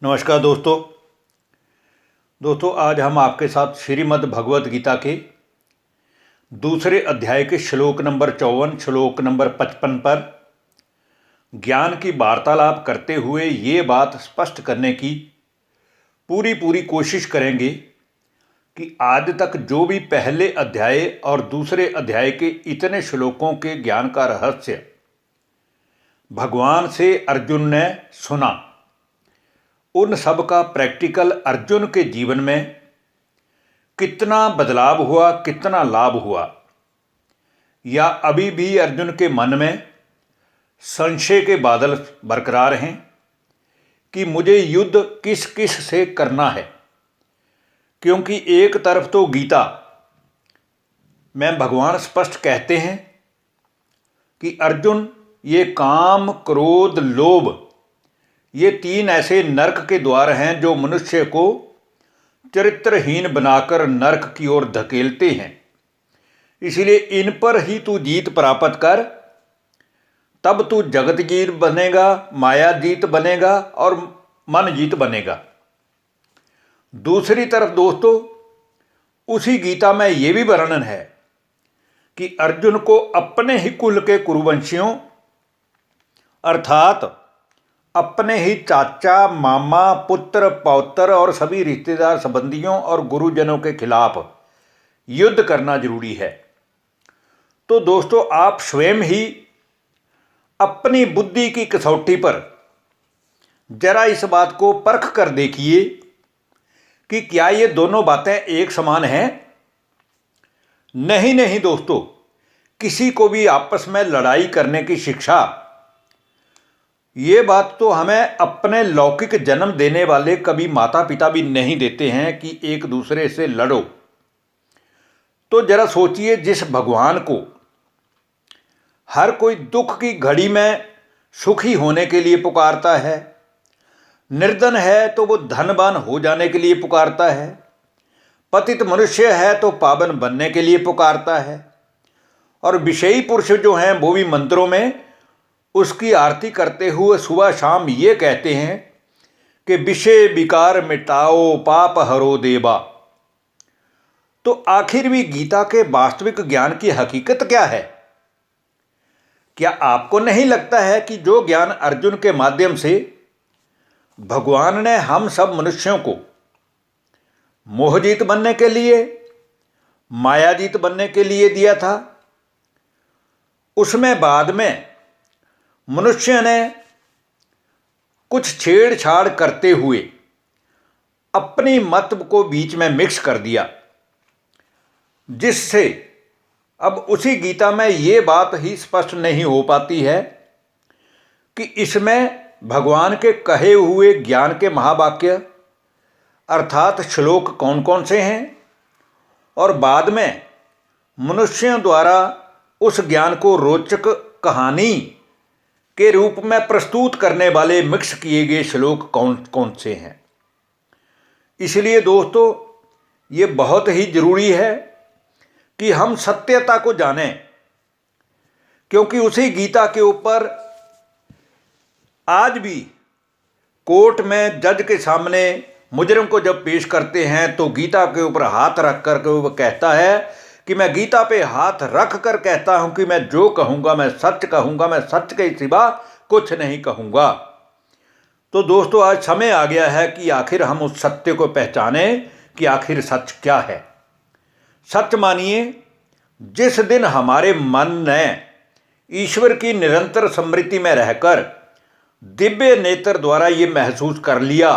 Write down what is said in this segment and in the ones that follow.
नमस्कार दोस्तों आज हम आपके साथ श्रीमद् भगवत गीता के दूसरे अध्याय के श्लोक नंबर 54 श्लोक नंबर 55 पर ज्ञान की वार्तालाप करते हुए ये बात स्पष्ट करने की पूरी कोशिश करेंगे कि आज तक जो भी पहले अध्याय और दूसरे अध्याय के इतने श्लोकों के ज्ञान का रहस्य भगवान से अर्जुन ने सुना, उन सब का प्रैक्टिकल अर्जुन के जीवन में कितना बदलाव हुआ, कितना लाभ हुआ, या अभी भी अर्जुन के मन में संशय के बादल बरकरार हैं कि मुझे युद्ध किस किस से करना है। क्योंकि एक तरफ तो गीता में भगवान स्पष्ट कहते हैं कि अर्जुन, ये काम, क्रोध, लोभ, ये तीन ऐसे नरक के द्वार हैं जो मनुष्य को चरित्रहीन बनाकर नरक की ओर धकेलते हैं। इसलिए इन पर ही तू जीत प्राप्त कर, तब तू जगत जीत बनेगा, माया जीत बनेगा और मन जीत बनेगा। दूसरी तरफ दोस्तों, उसी गीता में ये भी वर्णन है कि अर्जुन को अपने ही कुल के कुरुवंशियों अर्थात अपने ही चाचा, मामा, पुत्र, पौत्र और सभी रिश्तेदार, संबंधियों और गुरुजनों के खिलाफ युद्ध करना जरूरी है। तो दोस्तों, आप स्वयं ही अपनी बुद्धि की कसौटी पर जरा इस बात को परख कर देखिए कि क्या ये दोनों बातें एक समान हैं। नहीं दोस्तों, किसी को भी आपस में लड़ाई करने की शिक्षा, ये बात तो हमें अपने लौकिक जन्म देने वाले कभी माता पिता भी नहीं देते हैं कि एक दूसरे से लड़ो। तो जरा सोचिए, जिस भगवान को हर कोई दुख की घड़ी में सुखी होने के लिए पुकारता है, निर्धन है तो वो धनवान हो जाने के लिए पुकारता है, पतित मनुष्य है तो पावन बनने के लिए पुकारता है, और विषयी पुरुष जो हैं वो भी मंत्रों में उसकी आरती करते हुए सुबह शाम ये कहते हैं कि विषय विकार मिटाओ, पाप हरो देवा। तो आखिर भी गीता के वास्तविक ज्ञान की हकीकत क्या है? क्या आपको नहीं लगता है कि जो ज्ञान अर्जुन के माध्यम से भगवान ने हम सब मनुष्यों को मोहजीत बनने के लिए, मायाजीत बनने के लिए दिया था, उसमें बाद में मनुष्य ने कुछ छेड़छाड़ करते हुए अपनी मत को बीच में मिक्स कर दिया, जिससे अब उसी गीता में ये बात ही स्पष्ट नहीं हो पाती है कि इसमें भगवान के कहे हुए ज्ञान के महावाक्य अर्थात श्लोक कौन कौन से हैं, और बाद में मनुष्यों द्वारा उस ज्ञान को रोचक कहानी के रूप में प्रस्तुत करने वाले मिक्स किए गए श्लोक कौन कौन से हैं। इसलिए दोस्तों, ये बहुत ही जरूरी है कि हम सत्यता को जानें, क्योंकि उसी गीता के ऊपर आज भी कोर्ट में जज के सामने मुजरिम को जब पेश करते हैं तो गीता के ऊपर हाथ रख कर के वो कहता है कि मैं गीता पे हाथ रख कर कहता हूं कि मैं जो कहूंगा मैं सच कहूंगा, मैं सच के सिवा कुछ नहीं कहूंगा। तो दोस्तों, आज समय आ गया है कि आखिर हम उस सत्य को पहचानें कि आखिर सच क्या है। सच मानिए, जिस दिन हमारे मन ने ईश्वर की निरंतर स्मृति में रहकर दिव्य नेत्र द्वारा ये महसूस कर लिया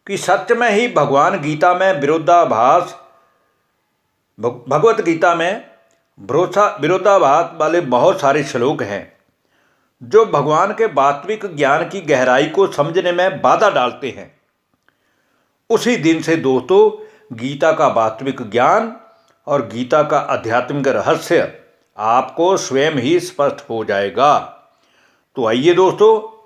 कि सच में ही भगवान गीता में विरोधाभास, भगवत गीता में विरोधाभास वाले बहुत सारे श्लोक हैं जो भगवान के वास्तविक ज्ञान की गहराई को समझने में बाधा डालते हैं, उसी दिन से दोस्तों गीता का वास्तविक ज्ञान और गीता का आध्यात्मिक रहस्य आपको स्वयं ही स्पष्ट हो जाएगा। तो आइए दोस्तों,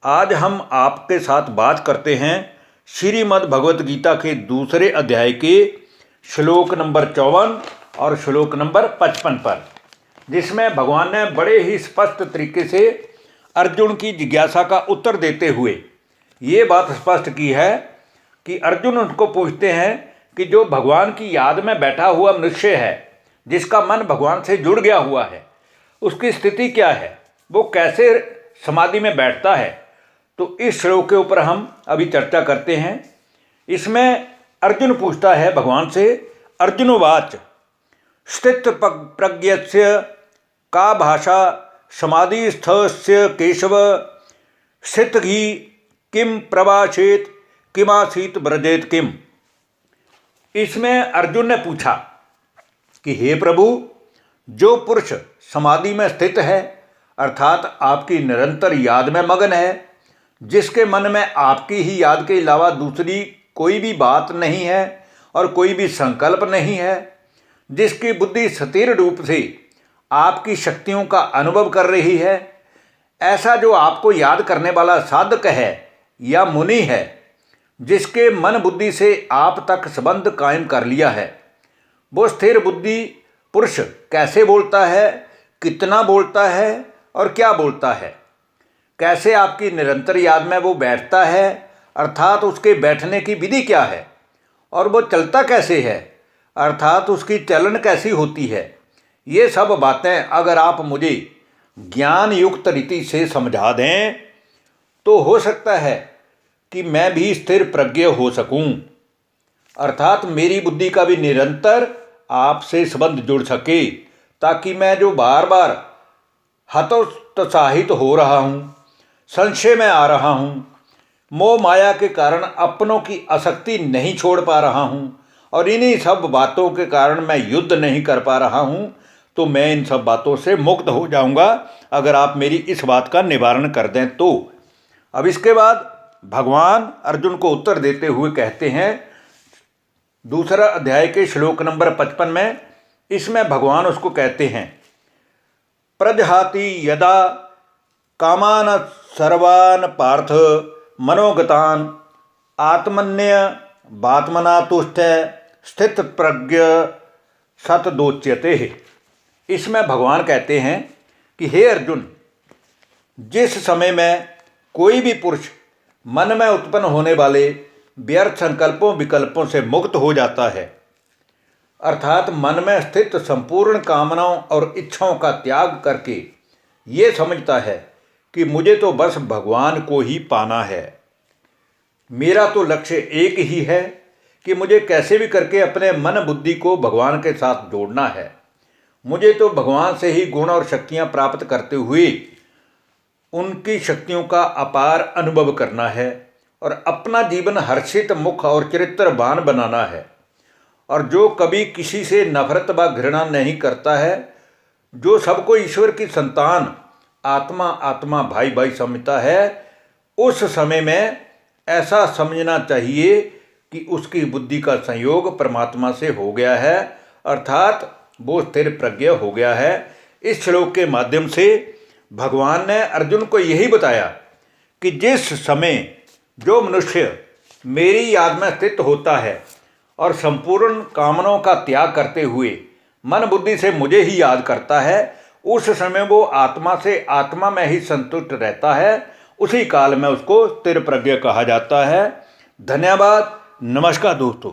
आज हम आपके साथ बात करते हैं श्रीमद् भगवत गीता के दूसरे अध्याय के श्लोक नंबर 54 और श्लोक नंबर 55 पर, जिसमें भगवान ने बड़े ही स्पष्ट तरीके से अर्जुन की जिज्ञासा का उत्तर देते हुए ये बात स्पष्ट की है कि अर्जुन उनको पूछते हैं कि जो भगवान की याद में बैठा हुआ मनुष्य है, जिसका मन भगवान से जुड़ गया हुआ है, उसकी स्थिति क्या है, वो कैसे समाधि में बैठता है। तो इस श्लोक के ऊपर हम अभी चर्चा करते हैं। इसमें अर्जुन पूछता है भगवान से, अर्जुनोवाच स्थित प्रज्ञस्य का भाषा समाधिस्थस्य केशव स्थित ही किम प्रभाषेत किमासीत ब्रजेत किम। इसमें अर्जुन ने पूछा कि हे प्रभु, जो पुरुष समाधि में स्थित है अर्थात आपकी निरंतर याद में मगन है, जिसके मन में आपकी ही याद के अलावा दूसरी कोई भी बात नहीं है और कोई भी संकल्प नहीं है, जिसकी बुद्धि स्थिर रूप से आपकी शक्तियों का अनुभव कर रही है, ऐसा जो आपको याद करने वाला साधक है या मुनि है, जिसके मन बुद्धि से आप तक संबंध कायम कर लिया है, वो स्थिर बुद्धि पुरुष कैसे बोलता है, कितना बोलता है और क्या बोलता है, कैसे आपकी निरंतर याद में वो बैठता है अर्थात उसके बैठने की विधि क्या है, और वो चलता कैसे है अर्थात उसकी चलन कैसी होती है। ये सब बातें अगर आप मुझे ज्ञान युक्त रीति से समझा दें तो हो सकता है कि मैं भी स्थिर प्रज्ञ हो सकूं, अर्थात मेरी बुद्धि का भी निरंतर आपसे संबंध जुड़ सके, ताकि मैं जो बार बार हतोत्साहित हो रहा हूँ, संशय में आ रहा हूँ, मोह माया के कारण अपनों की आसक्ति नहीं छोड़ पा रहा हूँ और इन्हीं सब बातों के कारण मैं युद्ध नहीं कर पा रहा हूँ, तो मैं इन सब बातों से मुक्त हो जाऊँगा अगर आप मेरी इस बात का निवारण कर दें तो। अब इसके बाद भगवान अर्जुन को उत्तर देते हुए कहते हैं, दूसरा अध्याय के श्लोक नंबर 55 में, इसमें भगवान उसको कहते हैं, प्रजहाति यदा कामान सर्वान पार्थ मनोगतान आत्मन्य बात्मना तुष्ट स्थित प्रज्ञ सतदोच्यते। इसमें भगवान कहते हैं कि हे अर्जुन, जिस समय में कोई भी पुरुष मन में उत्पन्न होने वाले व्यर्थ संकल्पों विकल्पों से मुक्त हो जाता है, अर्थात मन में स्थित संपूर्ण कामनाओं और इच्छाओं का त्याग करके ये समझता है कि मुझे तो बस भगवान को ही पाना है, मेरा तो लक्ष्य एक ही है कि मुझे कैसे भी करके अपने मन बुद्धि को भगवान के साथ जोड़ना है, मुझे तो भगवान से ही गुण और शक्तियाँ प्राप्त करते हुए उनकी शक्तियों का अपार अनुभव करना है और अपना जीवन हर्षित मुख और चरित्रवान बनाना है। और जो कभी किसी से नफरत व घृणा नहीं करता है, जो सबको ईश्वर की संतान आत्मा आत्मा भाई भाई समझता है, उस समय में ऐसा समझना चाहिए कि उसकी बुद्धि का संयोग परमात्मा से हो गया है, अर्थात वो स्थिर प्रज्ञ हो गया है। इस श्लोक के माध्यम से भगवान ने अर्जुन को यही बताया कि जिस समय जो मनुष्य मेरी याद में स्थित होता है और संपूर्ण कामनाओं का त्याग करते हुए मन बुद्धि से मुझे ही याद करता है, उस समय वो आत्मा से आत्मा में ही संतुष्ट रहता है, उसी काल में उसको स्थिर प्रज्ञ कहा जाता है। धन्यवाद। नमस्कार दोस्तों।